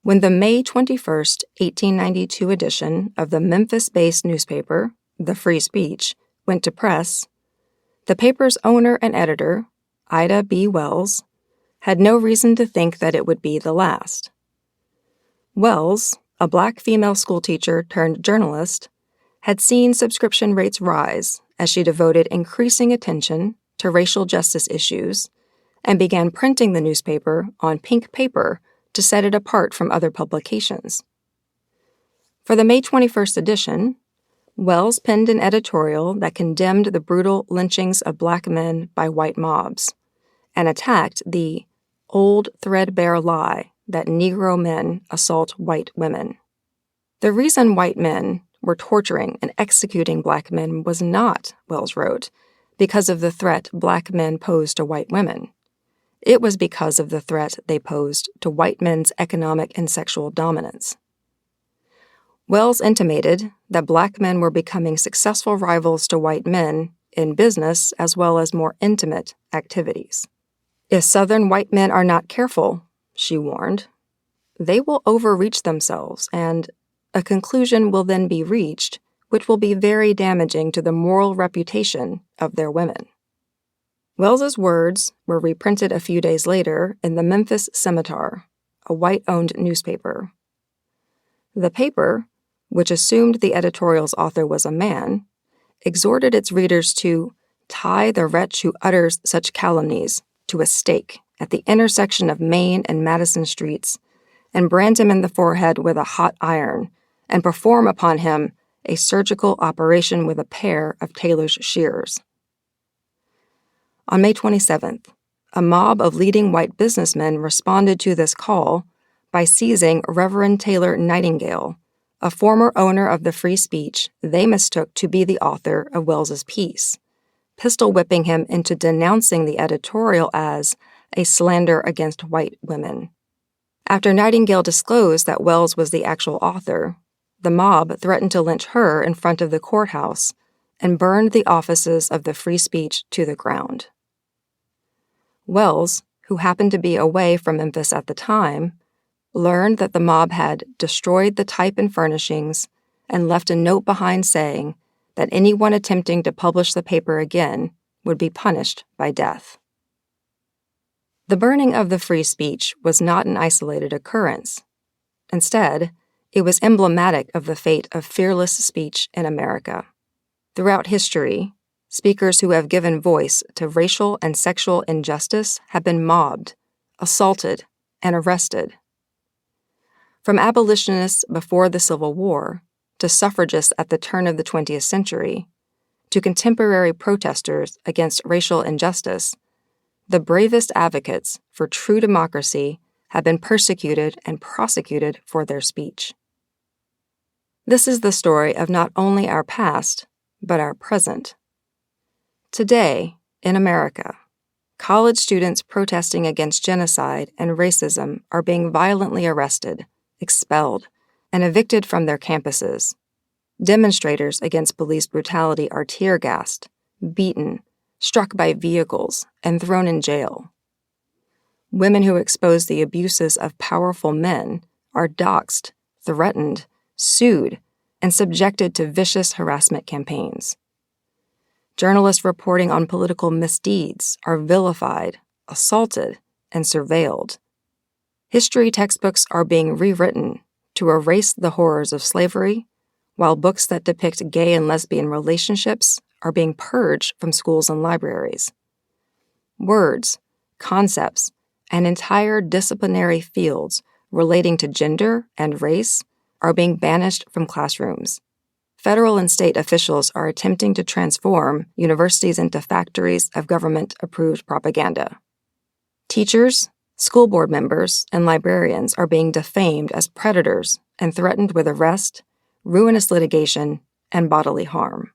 When the May 21st, 1892 edition of the Memphis-based newspaper, The Free Speech, went to press, the paper's owner and editor, Ida B. Wells, had no reason to think that it would be the last. Wells, a black female schoolteacher turned journalist, had seen subscription rates rise as she devoted increasing attention to racial justice issues and began printing the newspaper on pink paper to set it apart from other publications. For the May 21st edition, Wells penned an editorial that condemned the brutal lynchings of black men by white mobs and attacked the old threadbare lie that Negro men assault white women. The reason white men were torturing and executing black men was not, Wells wrote, because of the threat black men posed to white women. It was because of the threat they posed to white men's economic and sexual dominance. Wells intimated that black men were becoming successful rivals to white men in business as well as more intimate activities. If Southern white men are not careful, she warned, they will overreach themselves, and a conclusion will then be reached which will be very damaging to the moral reputation of their women. Wells's words were reprinted a few days later in the Memphis Scimitar, a white-owned newspaper. The paper, which assumed the editorial's author was a man, exhorted its readers to tie the wretch who utters such calumnies to a stake at the intersection of Main and Madison streets and brand him in the forehead with a hot iron and perform upon him a surgical operation with a pair of tailor's shears. On May 27th, a mob of leading white businessmen responded to this call by seizing Reverend Taylor Nightingale, a former owner of the Free Speech they mistook to be the author of Wells's piece, pistol-whipping him into denouncing the editorial as a slander against white women. After Nightingale disclosed that Wells was the actual author, the mob threatened to lynch her in front of the courthouse and burned the offices of the Free Speech to the ground. Wells, who happened to be away from Memphis at the time, learned that the mob had destroyed the type and furnishings and left a note behind saying that anyone attempting to publish the paper again would be punished by death. The burning of the Free Speech was not an isolated occurrence. Instead, it was emblematic of the fate of fearless speech in America. Throughout history, speakers who have given voice to racial and sexual injustice have been mobbed, assaulted, and arrested. From abolitionists before the Civil War to suffragists at the turn of the 20th century, to contemporary protesters against racial injustice, the bravest advocates for true democracy have been persecuted and prosecuted for their speech. This is the story of not only our past, but our present. Today, in America, college students protesting against genocide and racism are being violently arrested, expelled, and evicted from their campuses. Demonstrators against police brutality are tear-gassed, beaten, struck by vehicles, and thrown in jail. Women who expose the abuses of powerful men are doxxed, threatened, sued, and subjected to vicious harassment campaigns. Journalists reporting on political misdeeds are vilified, assaulted, and surveilled. History textbooks are being rewritten to erase the horrors of slavery, while books that depict gay and lesbian relationships are being purged from schools and libraries. Words, concepts, and entire disciplinary fields relating to gender and race are being banished from classrooms. Federal and state officials are attempting to transform universities into factories of government-approved propaganda. Teachers, school board members, and librarians are being defamed as predators and threatened with arrest, ruinous litigation, and bodily harm.